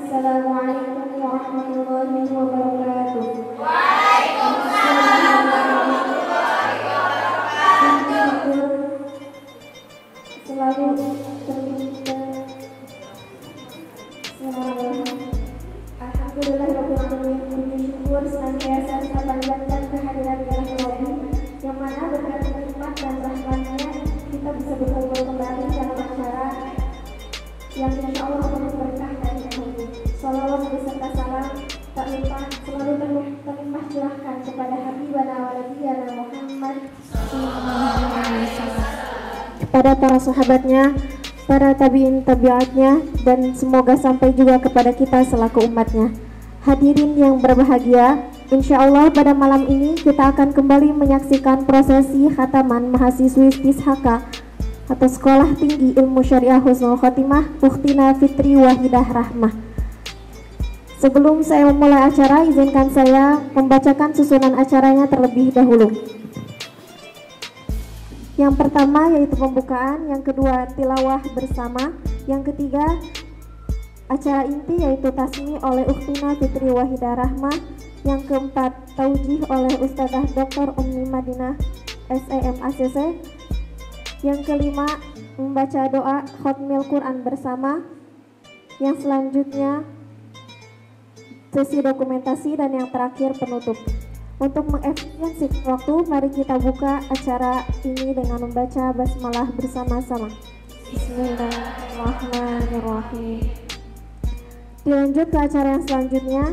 Assalamualaikum warahmatullahi wabarakatuh. Selalu terminta. Alhamdulillah puji syukur senantiasa kita panjatkan kehadiran Ilahi yang mana berkat nikmat dan rahmatnya kita bisa berkumpul kembali dalam acara yang insya Allah penuh berkah dan ilmu. Salawat beserta salam tak lupa selalu terlimpah curahkan kepada Habibana wa Nabiyana Muhammad kepada para sahabatnya, para tabi'in tabi'atnya, dan semoga sampai juga kepada kita selaku umatnya. Hadirin yang berbahagia, insya Allah pada malam ini kita akan kembali menyaksikan prosesi khataman mahasiswi STIS-HK atau Sekolah Tinggi Ilmu Syariah Husnul Khotimah Ukhtina Fitri Wahidah Rahmah. Sebelum saya memulai acara, izinkan saya membacakan susunan acaranya terlebih dahulu. Yang pertama yaitu pembukaan, yang kedua tilawah bersama, yang ketiga acara inti yaitu tasmi oleh Ukhtina Fitri Wahidah Rahmah, yang keempat taujih oleh Ustazah Dr. Ummi Madinah SEM ACC, yang kelima membaca doa khotmil Quran bersama, yang selanjutnya sesi dokumentasi, dan yang terakhir penutup. Untuk mengefisiensi waktu, mari kita buka acara ini dengan membaca basmalah bersama-sama. Bismillahirrahmanirrahim. Dilanjut ke acara yang selanjutnya,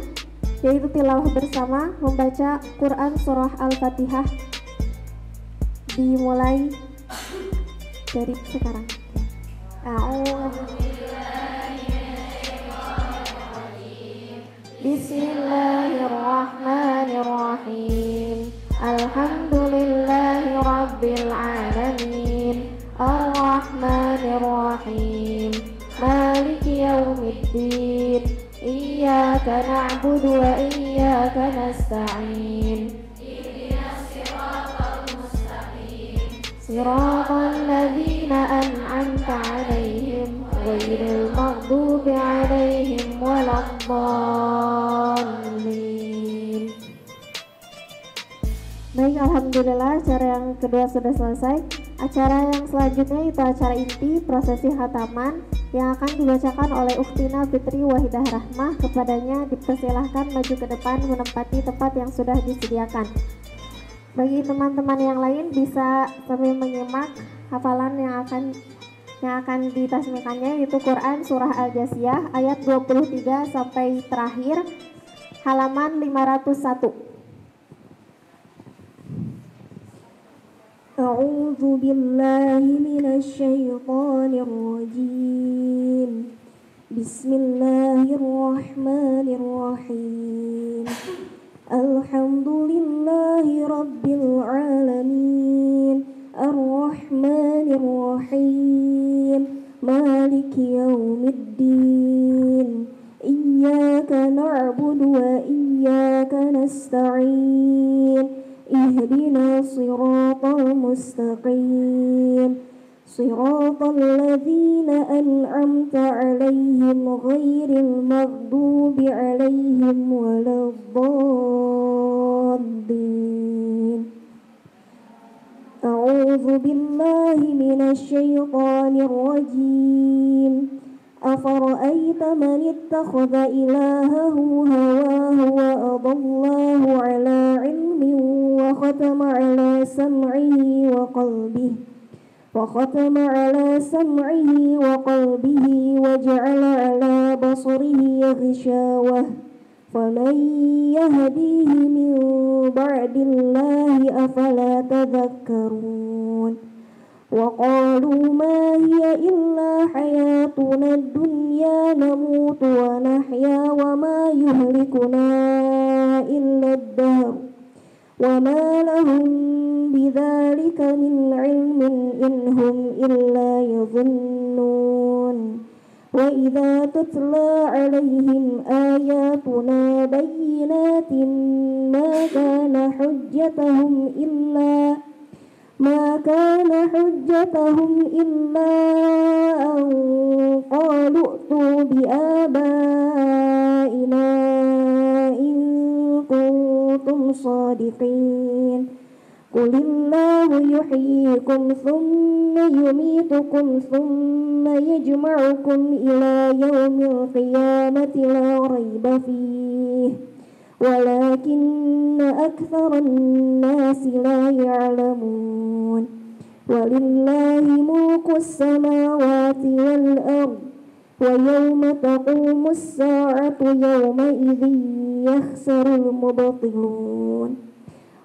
yaitu tilawah bersama membaca Quran Surah Al-Fatihah. Dimulai dari sekarang. Bismillahirrahmanirrahim. Alhamdulillahi rabbil alamin. Ar-Rahmanirrahim. Maliki yaumiddin. Iyyaka na'budu wa iyyaka nasta'in. Siratal ladzina an'amta 'alaihim ghairil maghdubi 'alaihim waladdallin. Baik, alhamdulillah acara yang kedua sudah selesai. Acara yang selanjutnya itu acara inti prosesi khataman yang akan dibacakan oleh Ukhtina Fitri Wahidah Rahmah. Kepadanya dipersilahkan maju ke depan menempati tempat yang sudah disediakan. Bagi teman-teman yang lain bisa sambil menyimak hafalan yang akan ditasmikannya, yaitu Quran Surah Al-Jasiyah ayat 23 sampai terakhir halaman 501. A'udzu billahi minasy syaithanir rajim. Bismillahirrahmanirrahim. Alhamdulillahi rabbil alamin. Ar-Rahmanir-Rahim. Maliki yaumiddin. Iyyaka na'budu wa iyyaka nasta'in. Ihdina siratal mustaqim. Siratal ladzina an'amta 'alaihim ghairil maghdubi 'alaihim waladdallin. A'udzu billahi minasy syaithanir rajim. Afara'aita man ittakhadha ilahahu hawahu wa adallahu 'ala 'ilmin wa khatama 'ala sam'ihi wa qalbihi وختم على سمعه وقلبه وجعل على بصره غشاوة فمن يهديه من بعد الله أفلا تذكرون وقالوا ما هي إلا حياتنا الدنيا نموت ونحيا وما يهلكنا إلا الدهر وما لهم بذلك من علم إن هم إلا يظنون وإذا تتلى عليهم آياتنا بينات ما كان حجتهم إلا أن قالوا ائتوا بآبائنا الصادقين قل الله يحييكم ثم يميتكم ثم يجمعكم إلى يوم القيامة لا ريب فيه ولكن أكثر الناس لا يعلمون ولله ملك السماوات والأرض ويوم تقوم الساعة يومئذ يخسر المبطلون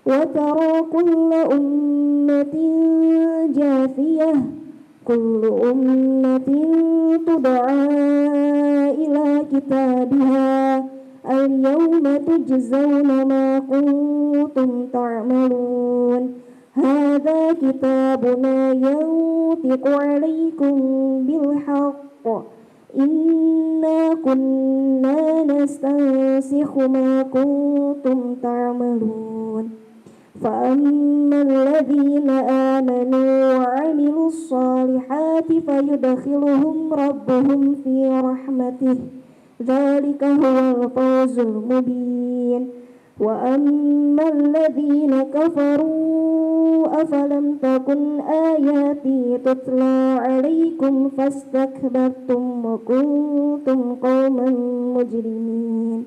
وترى كل أمة جاثية كل أمة تدعى إلى كتابها اليوم تجزون ما كنتم تعملون هذا كتابنا ينطق عليكم بالحق إنا كنا نستنسخ ما كنتم تعملون فأما الذين آمنوا وعملوا الصالحات فيدخلهم ربهم في رحمته ذلك هو الفوز المبين وأما الذين كفروا أفلم تكن آياتي تتلى عليكم فاستكبرتم وكنتم قوما مجرمين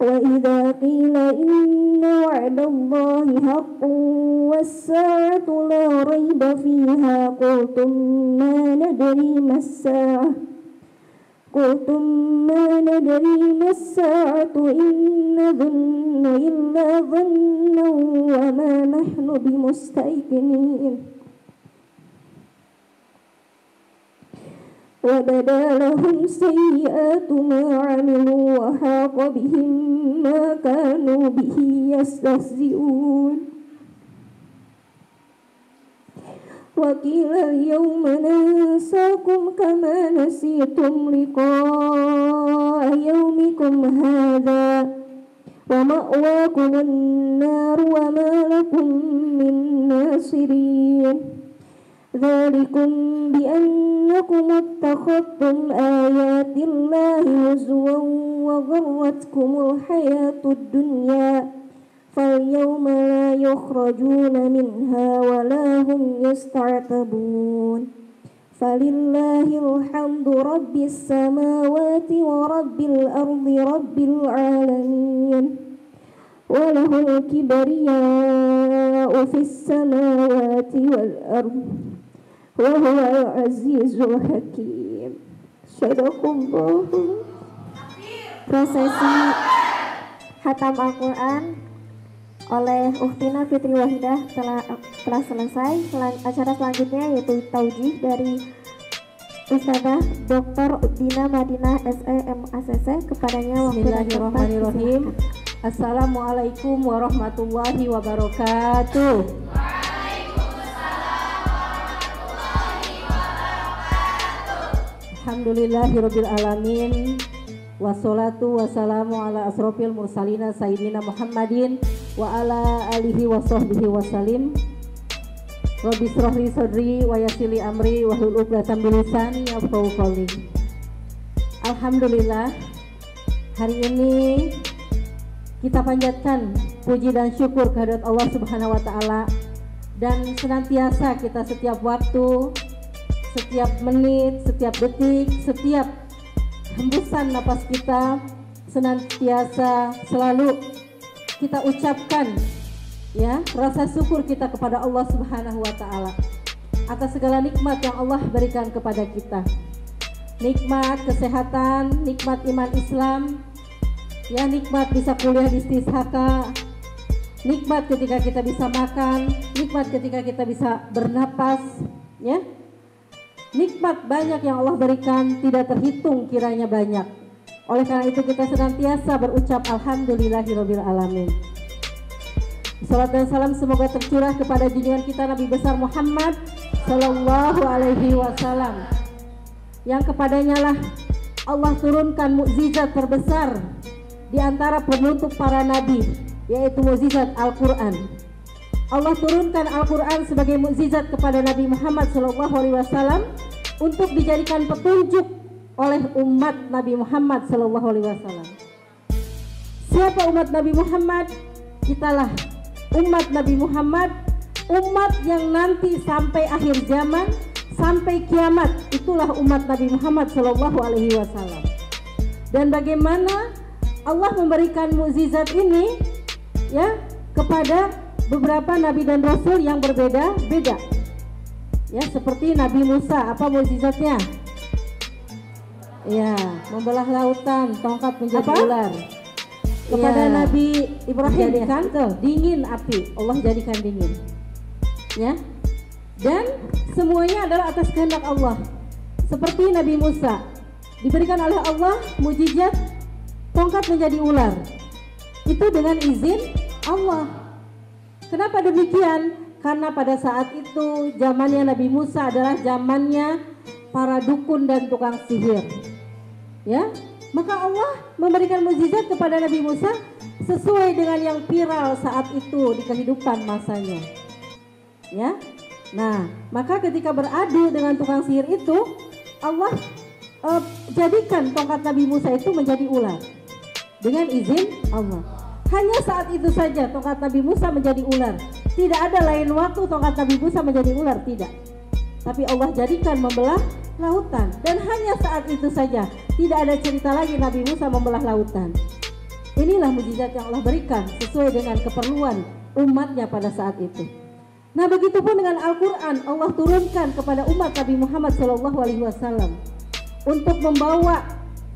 وإذا قيل إن وعد الله حق والساعة لا ريب فيها قلتم ما ندري ما الساعة إن نظن إلا ظنا وما نحن بمستيقنين وبدا لهم سيئات ما عملوا وحاق بهم ما كانوا به يستهزئون وقيل اليوم ننساكم كما نسيتم لقاء يومكم هذا ومأواكم النار وما لكم من ناصرين ذلكم بأنكم اتخذتم آيات الله هزوا وغرتكم الحياة الدنيا فاليوم لا يخرجون منها ولا هم يستعتبون فلله الحمد رب السماوات ورب الأرض رب العالمين وله الكبرياء في السماوات والأرض وهو العزيز الحكيم صدق الله. Prosesi Khatam Al-Quran oleh Ukhtina Fitri Wahidah telah selesai. Acara selanjutnya yaitu taujih dari Ustazah Dr. Dina Madinah SE MACC. Kepadanya waktu dan tempat. Bismillahirrahmanirrahim. Assalamualaikum warahmatullahi wabarakatuh. Alhamdulillahirabbil alamin. Wassalatu wassalamu ala asrofil mursalina sayyidina Muhammadin wa ala alihi wa sahbihi wasallim. Rabbi shrahli sadri wa yassirli amri wa hlul 'uqdatam min lisani yafqahu qawli. Alhamdulillah, hari ini kita panjatkan puji dan syukur kehadirat Allah Subhanahu wa taala, dan senantiasa kita setiap waktu, setiap menit, setiap detik, setiap hembusan napas kita senantiasa selalu kita ucapkan ya rasa syukur kita kepada Allah Subhanahu wa taala atas segala nikmat yang Allah berikan kepada kita. Nikmat kesehatan, nikmat iman Islam, ya nikmat bisa kuliah di Istishaka, nikmat ketika kita bisa makan, nikmat ketika kita bisa bernapas, ya. Nikmat banyak yang Allah berikan, tidak terhitung kiranya banyak. Oleh karena itu kita senantiasa berucap alhamdulillahirabbil alamin. Salat dan salam semoga tercurah kepada junjungan kita Nabi besar Muhammad sallallahu alaihi wasallam, yang kepadanya lah Allah turunkan mukjizat terbesar di antara penutup para nabi, yaitu mukjizat Al-Qur'an. Allah turunkan Al-Quran sebagai mukjizat kepada Nabi Muhammad SAW untuk dijadikan petunjuk oleh umat Nabi Muhammad SAW. Siapa umat Nabi Muhammad? kitalah umat Nabi Muhammad, umat yang nanti sampai akhir zaman, sampai kiamat, itulah umat Nabi Muhammad Shallallahu Alaihi Wasallam. Dan bagaimana Allah memberikan mukjizat ini ya kepada beberapa nabi dan rasul yang berbeda-beda. Ya, seperti Nabi Musa, apa mukjizatnya? Ya, membelah lautan, tongkat menjadi ular. Kepada ya, Nabi Ibrahim kan dingin api, Allah jadikan dingin. Ya. Dan semuanya adalah atas kehendak Allah. Seperti Nabi Musa, diberikan oleh Allah mukjizat tongkat menjadi ular. Itu dengan izin Allah. Kenapa demikian? Karena pada saat itu zamannya Nabi Musa adalah zamannya para dukun dan tukang sihir. Ya, maka Allah memberikan mukjizat kepada Nabi Musa sesuai dengan yang viral saat itu di kehidupan masanya. Ya. Nah, maka ketika beradu dengan tukang sihir itu, Allah jadikan tongkat Nabi Musa itu menjadi ular dengan izin Allah. Hanya saat itu saja tongkat Nabi Musa menjadi ular. Tidak ada lain waktu tongkat Nabi Musa menjadi ular, tidak. Tapi Allah jadikan membelah lautan. Dan hanya saat itu saja, tidak ada cerita lagi Nabi Musa membelah lautan. Inilah mukjizat yang Allah berikan sesuai dengan keperluan umatnya pada saat itu. Nah, begitupun dengan Al-Quran, Allah turunkan kepada umat Nabi Muhammad SAW untuk membawa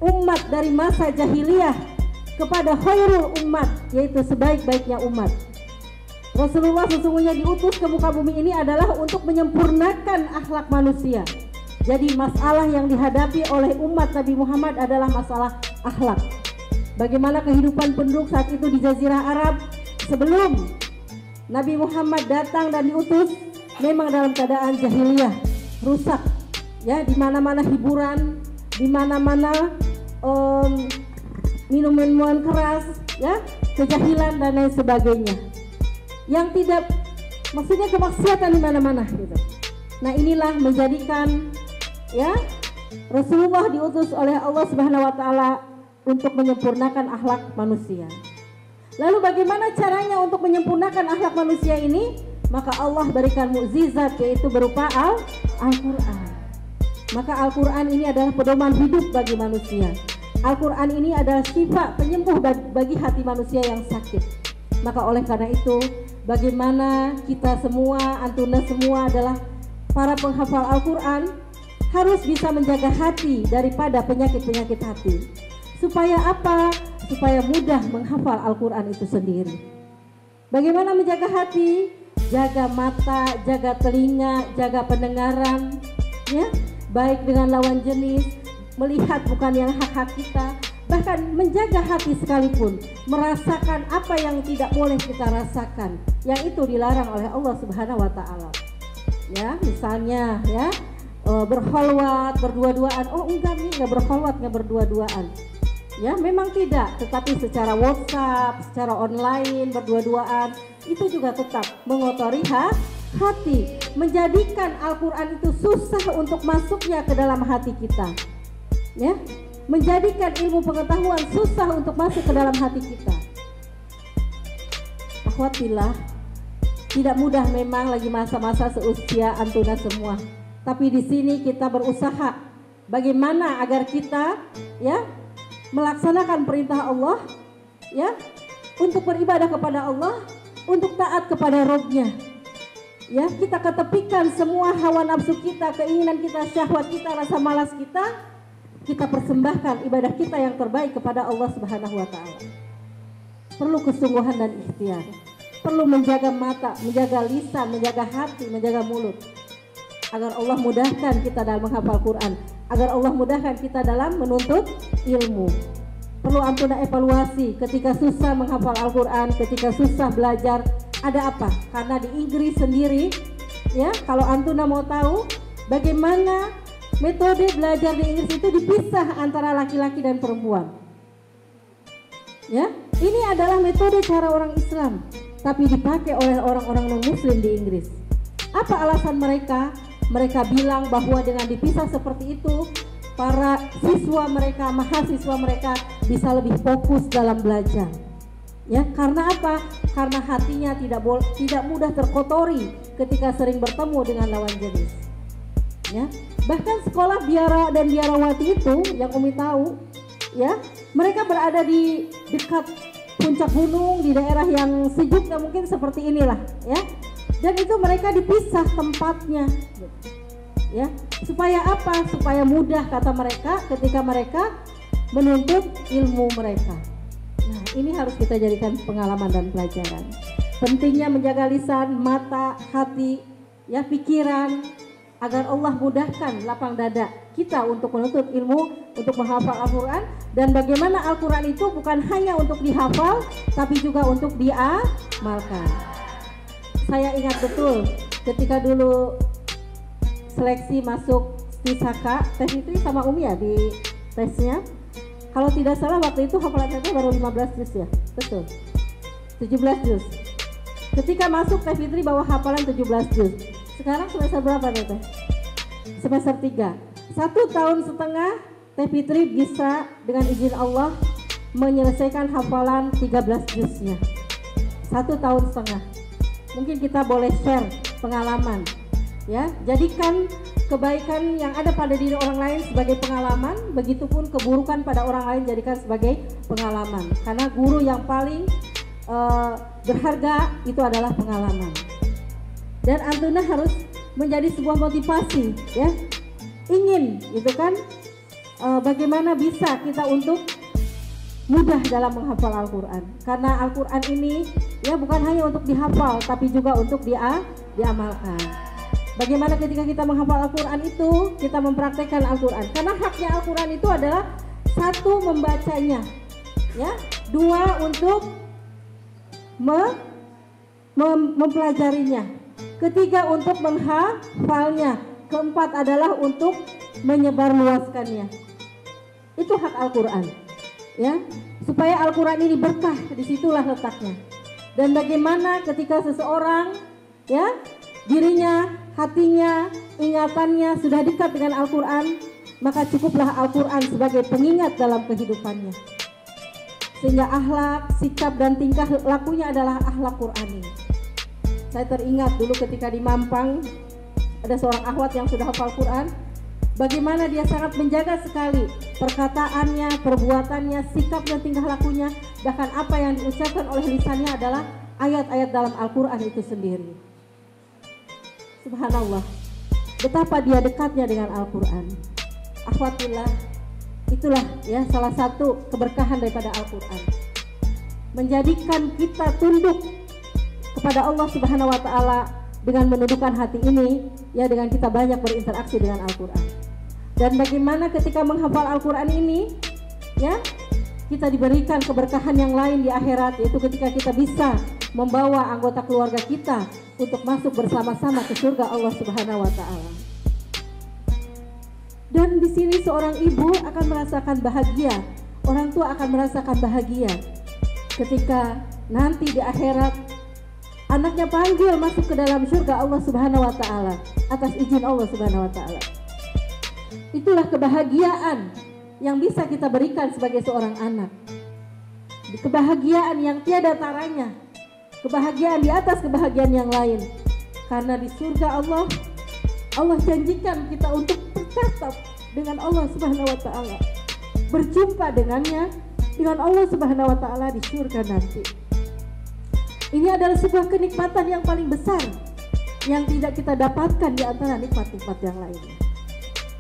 umat dari masa jahiliyah kepada khairul umat, yaitu sebaik-baiknya umat. Rasulullah sesungguhnya diutus ke muka bumi ini adalah untuk menyempurnakan akhlak manusia. Jadi masalah yang dihadapi oleh umat Nabi Muhammad adalah masalah akhlak. Bagaimana kehidupan penduduk saat itu di Jazirah Arab sebelum Nabi Muhammad datang dan diutus, memang dalam keadaan jahiliyah, rusak. Ya, di mana-mana hiburan, di mana-mana minuman keras, ya, kejahilan dan lain sebagainya. Yang tidak, maksudnya kemaksiatan di mana-mana gitu. Nah, inilah menjadikan ya Rasulullah diutus oleh Allah Subhanahu wa taala untuk menyempurnakan akhlak manusia. Lalu bagaimana caranya untuk menyempurnakan akhlak manusia ini? Maka Allah berikan mukjizat, yaitu berupa Al-Quran. Maka Al-Quran ini adalah pedoman hidup bagi manusia. Al-Quran ini adalah syifa, penyembuh bagi hati manusia yang sakit. Maka oleh karena itu, bagaimana kita semua, antuna semua adalah para penghafal Al-Quran, harus bisa menjaga hati daripada penyakit-penyakit hati. Supaya apa? Supaya mudah menghafal Al-Quran itu sendiri. Bagaimana menjaga hati? Jaga mata, jaga telinga, jaga pendengaran, ya, baik dengan lawan jenis, melihat bukan yang hak-hak kita, bahkan menjaga hati sekalipun, merasakan apa yang tidak boleh kita rasakan, yang itu dilarang oleh Allah Subhanahu wa taala. Ya, misalnya ya, berkholwat, berdua-duaan. Oh enggak nih, enggak berkholwat, enggak berdua-duaan. Ya, memang tidak, tetapi secara WhatsApp, secara online, berdua-duaan, itu juga tetap mengotori hati, menjadikan Al-Quran itu susah untuk masuknya ke dalam hati kita. Ya, menjadikan ilmu pengetahuan susah untuk masuk ke dalam hati kita. Akhwatillah, tidak mudah memang lagi masa-masa seusia antuna semua. Tapi di sini kita berusaha bagaimana agar kita ya melaksanakan perintah Allah, ya, untuk beribadah kepada Allah, untuk taat kepada Rabb-Nya. Ya, kita ketepikan semua hawa nafsu kita, keinginan kita, syahwat kita, rasa malas kita persembahkan ibadah kita yang terbaik kepada Allah Subhanahu wa taala. Perlu kesungguhan dan ikhtiar. Perlu menjaga mata, menjaga lisan, menjaga hati, menjaga mulut. Agar Allah mudahkan kita dalam menghafal Quran, agar Allah mudahkan kita dalam menuntut ilmu. Perlu antuna evaluasi ketika susah menghafal Al-Quran, ketika susah belajar, ada apa? Karena di Inggris sendiri, ya, kalau antuna mau tahu bagaimana metode belajar di Inggris itu dipisah antara laki-laki dan perempuan. Ya, ini adalah metode cara orang Islam, tapi dipakai oleh orang-orang non-Muslim di Inggris. Apa alasan mereka? Mereka bilang bahwa dengan dipisah seperti itu, para siswa mereka, mahasiswa mereka bisa lebih fokus dalam belajar. Ya, karena apa? Karena hatinya tidak mudah terkotori ketika sering bertemu dengan lawan jenis. Ya, bahkan sekolah biara dan biarawati itu yang Umi tahu, ya, mereka berada di dekat puncak gunung di daerah yang sejuk dan mungkin seperti inilah, ya. Dan itu mereka dipisah tempatnya, ya. Supaya apa? Supaya mudah kata mereka ketika mereka menuntut ilmu mereka. Nah, ini harus kita jadikan pengalaman dan pelajaran. Pentingnya menjaga lisan, mata, hati, ya, pikiran, agar Allah mudahkan lapang dada kita untuk menuntut ilmu, untuk menghafal Al-Quran. Dan bagaimana Al-Quran itu bukan hanya untuk dihafal, tapi juga untuk diamalkan. Saya ingat betul ketika dulu seleksi masuk Stisaka, Teh Fitri sama Umi ya di tesnya. Kalau tidak salah waktu itu hafalan saya baru 15 juz ya, betul, 17 juz. Ketika masuk Teh Fitri bawa hafalan 17 juz. Sekarang semester berapa nih Teh? Semester 3. 1,5 tahun Teh Fitri bisa dengan izin Allah menyelesaikan hafalan 13 juznya. 1,5 tahun. Mungkin kita boleh share pengalaman, ya. Jadikan kebaikan yang ada pada diri orang lain sebagai pengalaman, begitupun keburukan pada orang lain jadikan sebagai pengalaman. Karena guru yang paling berharga itu adalah pengalaman. Dan Antuna harus menjadi sebuah motivasi, ya. Ingin, gitu kan? Bagaimana bisa kita untuk mudah dalam menghafal Al-Quran? Karena Al-Quran ini, ya, bukan hanya untuk dihafal, tapi juga untuk diamalkan. Bagaimana ketika kita menghafal Al-Quran itu, kita mempraktekkan Al-Quran. Karena haknya Al-Quran itu adalah 1, membacanya, ya, 2, untuk mempelajarinya, 3, untuk menghafalnya, 4 adalah untuk menyebarluaskannya. Itu hak Al-Quran, ya. Supaya Al-Quran ini berkah, disitulah letaknya. Dan bagaimana ketika seseorang, ya, dirinya, hatinya, ingatannya sudah dekat dengan Al-Quran, maka cukuplah Al-Quran sebagai pengingat dalam kehidupannya. Sehingga akhlak, sikap, dan tingkah lakunya adalah akhlak Qurani. Saya teringat dulu ketika di Mampang, ada seorang akhwat yang sudah hafal Quran, bagaimana dia sangat menjaga sekali perkataannya, perbuatannya, sikapnya, tingkah lakunya, bahkan apa yang diucapkan oleh lisannya adalah ayat-ayat dalam Al-Quran itu sendiri. Subhanallah, betapa dia dekatnya dengan Al-Quran. Akhwatillah, itulah, ya, salah satu keberkahan daripada Al-Quran. Menjadikan kita tunduk kepada Allah Subhanahu wa Ta'ala dengan menundukkan hati ini, ya, dengan kita banyak berinteraksi dengan Al-Quran. Dan bagaimana ketika menghafal Al-Quran ini, ya, kita diberikan keberkahan yang lain di akhirat, yaitu ketika kita bisa membawa anggota keluarga kita untuk masuk bersama-sama ke surga Allah Subhanahu wa Ta'ala. Dan di sini seorang ibu akan merasakan bahagia, orang tua akan merasakan bahagia ketika nanti di akhirat anaknya panggil masuk ke dalam surga Allah Subhanahu wa Ta'ala atas izin Allah Subhanahu wa Ta'ala. Itulah kebahagiaan yang bisa kita berikan sebagai seorang anak. Kebahagiaan yang tiada taranya, kebahagiaan di atas kebahagiaan yang lain. Karena di surga Allah janjikan kita untuk bertatap dengan Allah Subhanahu wa Ta'ala, berjumpa dengannya, dengan Allah Subhanahu wa Ta'ala di surga nanti. Ini adalah sebuah kenikmatan yang paling besar yang tidak kita dapatkan di antara nikmat-nikmat yang lainnya.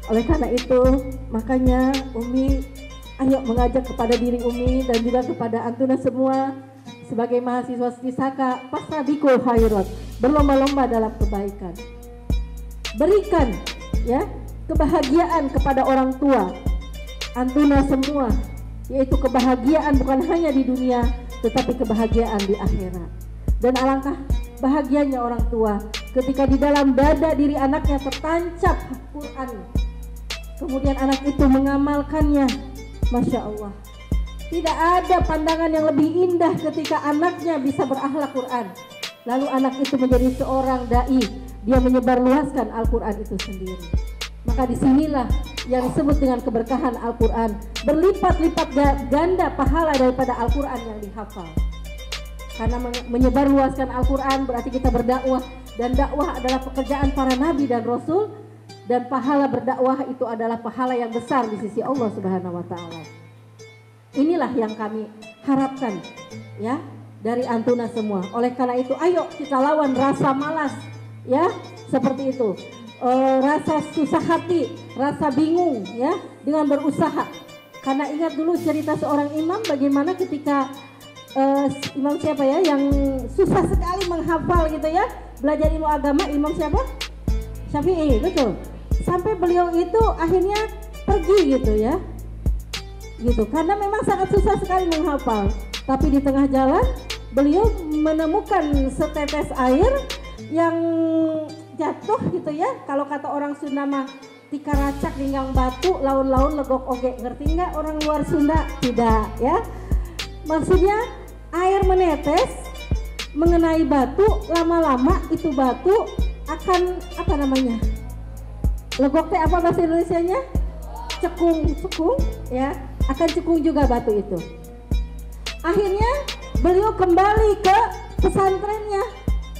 Oleh karena itu, makanya Umi ayo mengajak kepada diri Umi dan juga kepada Antuna semua sebagai mahasiswa Stisaka, fastabiqul khairat, berlomba-lomba dalam kebaikan. Berikan, ya, kebahagiaan kepada orang tua Antuna semua, yaitu kebahagiaan bukan hanya di dunia tetapi kebahagiaan di akhirat. Dan alangkah bahagianya orang tua ketika di dalam dada diri anaknya tertancap Quran, kemudian anak itu mengamalkannya. Masya Allah, tidak ada pandangan yang lebih indah ketika anaknya bisa berakhlak Quran, lalu anak itu menjadi seorang dai, dia menyebarluaskan Al-Quran itu sendiri. Maka disinilah yang disebut dengan keberkahan Al-Quran, berlipat-lipat ganda pahala daripada Al-Quran yang dihafal. Karena menyebarluaskan Al-Quran berarti kita berdakwah, dan dakwah adalah pekerjaan para nabi dan rasul, dan pahala berdakwah itu adalah pahala yang besar di sisi Allah Subhanahu wa taala. Inilah yang kami harapkan ya dari Antuna semua. Oleh karena itu ayo kita lawan rasa malas ya, seperti itu. Rasa susah hati, rasa bingung ya, dengan berusaha. Karena ingat dulu cerita seorang imam bagaimana ketika imam siapa ya yang susah sekali menghafal gitu ya, belajar ilmu agama, imam siapa? Syafi'i, betul. Sampai beliau itu akhirnya pergi gitu ya, gitu, karena memang sangat susah sekali menghafal. Tapi di tengah jalan beliau menemukan setetes air yang jatuh gitu ya, kalau kata orang Sunda mah tika racak dinggang batu laun-laun legok oge. Ngerti nggak orang luar Sunda? Tidak ya, maksudnya air menetes mengenai batu, lama-lama itu batu akan apa namanya, legok teh apa bahasa Indonesianya? Cekung ya, akan cekung juga batu itu. Akhirnya beliau kembali ke pesantrennya.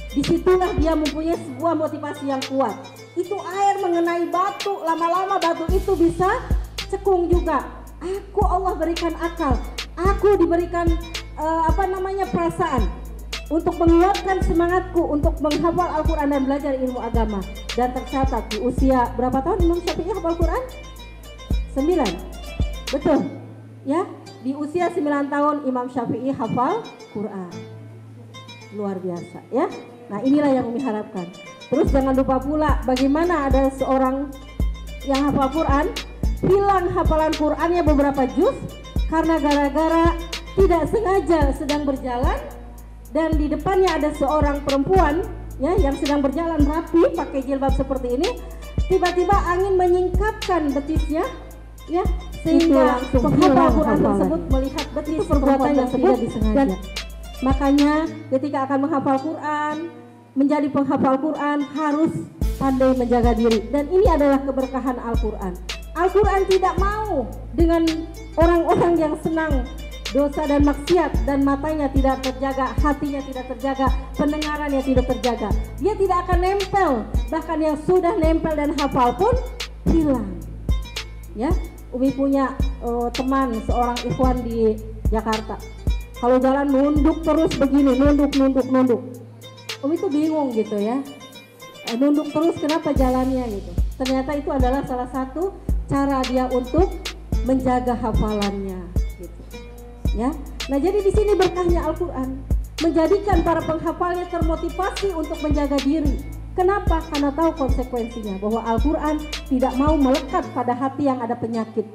Disitulah dia mempunyai sebuah motivasi yang kuat. Itu air mengenai batu, lama-lama batu itu bisa cekung juga. Allah berikan akal, aku diberikan perasaan untuk menguatkan semangatku untuk menghafal Al-Quran dan belajar ilmu agama. Dan tercatat di usia berapa tahun Imam Syafi'i hafal Quran? 9, betul ya, di usia 9 tahun Imam Syafi'i hafal Quran. Luar biasa ya. Nah inilah yang Umi harapkan. Terus jangan lupa pula bagaimana ada seorang yang hafal Quran, hilang hafalan Qurannya beberapa juz karena gara-gara tidak sengaja sedang berjalan dan di depannya ada seorang perempuan ya yang sedang berjalan rapi pakai jilbab seperti ini. Tiba-tiba angin menyingkapkan betisnya ya, sehingga penghafal Quran tersebut melihat betis perbuatan tersebut dan makanya ketika akan menghafal Quran, menjadi penghafal Quran harus pandai menjaga diri. Dan ini adalah keberkahan Al-Quran. Al-Quran tidak mau dengan orang-orang yang senang dosa dan maksiat dan matanya tidak terjaga, hatinya tidak terjaga, pendengarannya tidak terjaga. Dia tidak akan nempel, bahkan yang sudah nempel dan hafal pun hilang. Ya, Umi punya teman seorang ikhwan di Jakarta. Kalau jalan nunduk terus begini, nunduk. Umi tuh bingung gitu ya, nunduk terus kenapa jalannya gitu. Ternyata itu adalah salah satu cara dia untuk menjaga hafalannya gitu. Ya, nah jadi di sini berkahnya Al-Quran menjadikan para penghafalnya termotivasi untuk menjaga diri. Kenapa? Karena tahu konsekuensinya bahwa Al-Quran tidak mau melekat pada hati yang ada penyakit,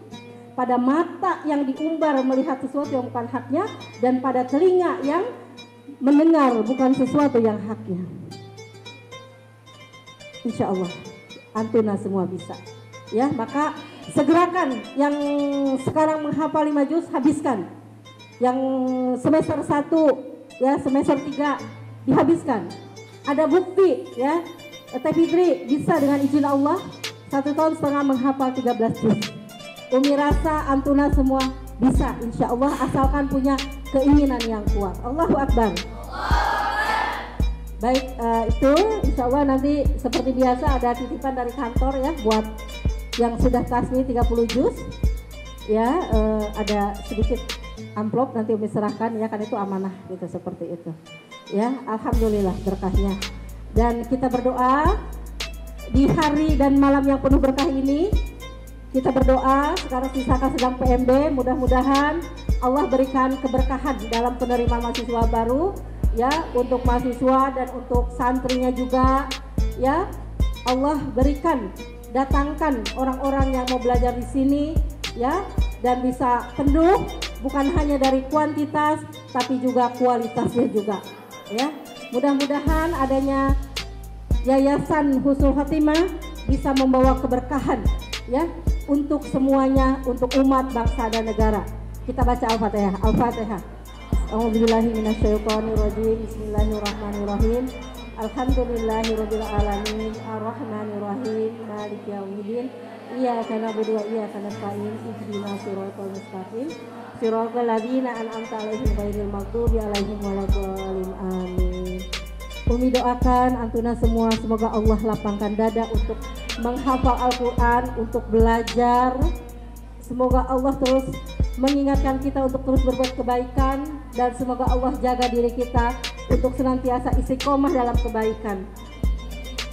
pada mata yang diumbar melihat sesuatu yang bukan haknya, dan pada telinga yang mendengar bukan sesuatu yang haknya. Insya Allah Antuna semua bisa ya. Maka segerakan yang sekarang menghafal 5 juz, habiskan. Yang semester 1 ya, semester 3 dihabiskan. Ada bukti ya, Teh Fitri bisa dengan izin Allah 1,5 tahun menghafal 13 juz. Umi rasa Antuna semua bisa insya Allah, asalkan punya keinginan yang kuat. Allahu Akbar. Baik, itu insya Allah nanti seperti biasa ada titipan dari kantor ya buat yang sudah tasmi 30 juz ya, ada sedikit amplop nanti Umi serahkan ya, kan itu amanah gitu, seperti itu ya. Alhamdulillah berkahnya, dan kita berdoa di hari dan malam yang penuh berkah ini. Kita berdoa sekarang sisakan sedang PMB, mudah-mudahan Allah berikan keberkahan dalam penerimaan mahasiswa baru ya, untuk mahasiswa dan untuk santrinya juga ya. Allah berikan, datangkan orang-orang yang mau belajar di sini ya, dan bisa penuh bukan hanya dari kuantitas tapi juga kualitasnya juga ya. Mudah-mudahan adanya Yayasan Husnul Khotimah bisa membawa keberkahan ya untuk semuanya, untuk umat, bangsa dan negara. Kita baca Al-Fatihah. Al-Fatihah. A'udzubillahi minasyaitonirrajim. Bismillahirrahmanirrahim. Alhamdulillahirabbil alamin. Arrahmanirrahim. Maliki yaumiddin. Iyyaka na'budu wa iyyaka nasta'in. Ihdinas siratal mustaqim. siratal ladzina an'amta 'alaihim ghairil maghdubi 'alaihim waladdallin. Amin. Umi doakan antuna semua semoga Allah lapangkan dada untuk menghafal Al-Quran, untuk belajar. Semoga Allah terus mengingatkan kita untuk terus berbuat kebaikan, dan semoga Allah jaga diri kita untuk senantiasa istiqomah dalam kebaikan.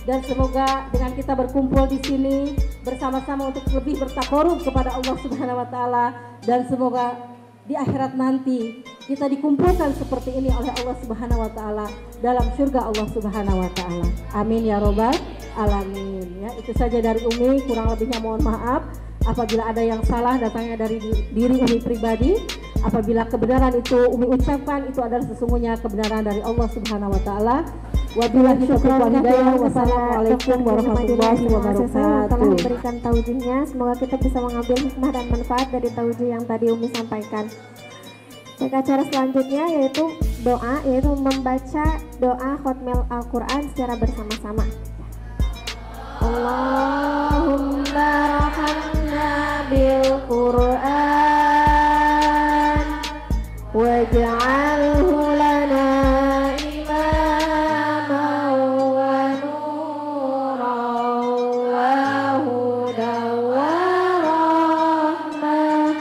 Dan semoga dengan kita berkumpul di sini bersama-sama untuk lebih bertakarub kepada Allah Subhanahu wa taala, dan semoga di akhirat nanti kita dikumpulkan seperti ini oleh Allah Subhanahu wa taala dalam surga Allah Subhanahu wa taala. Amin ya robbal alamin. Ya, itu saja dari Umi, kurang lebihnya mohon maaf apabila ada yang salah datangnya dari diri Umi pribadi. Apabila kebenaran itu Umi ucapkan, itu adalah sesungguhnya kebenaran dari Allah Subhanahu wa taala. Wabillahi taufiq wal hidayah. Wassalamualaikum warahmatullahi wabarakatuh. Telah memberikan taujihnya, semoga kita bisa mengambil hikmah dan manfaat dari taujih yang tadi Umi sampaikan. Baik, acara selanjutnya yaitu doa, yaitu membaca doa khotmil Al-Quran secara bersama-sama. Allahumma rahamna bil Quran waj'alhu lana imaman wa nuran wa hudan wa rahmah.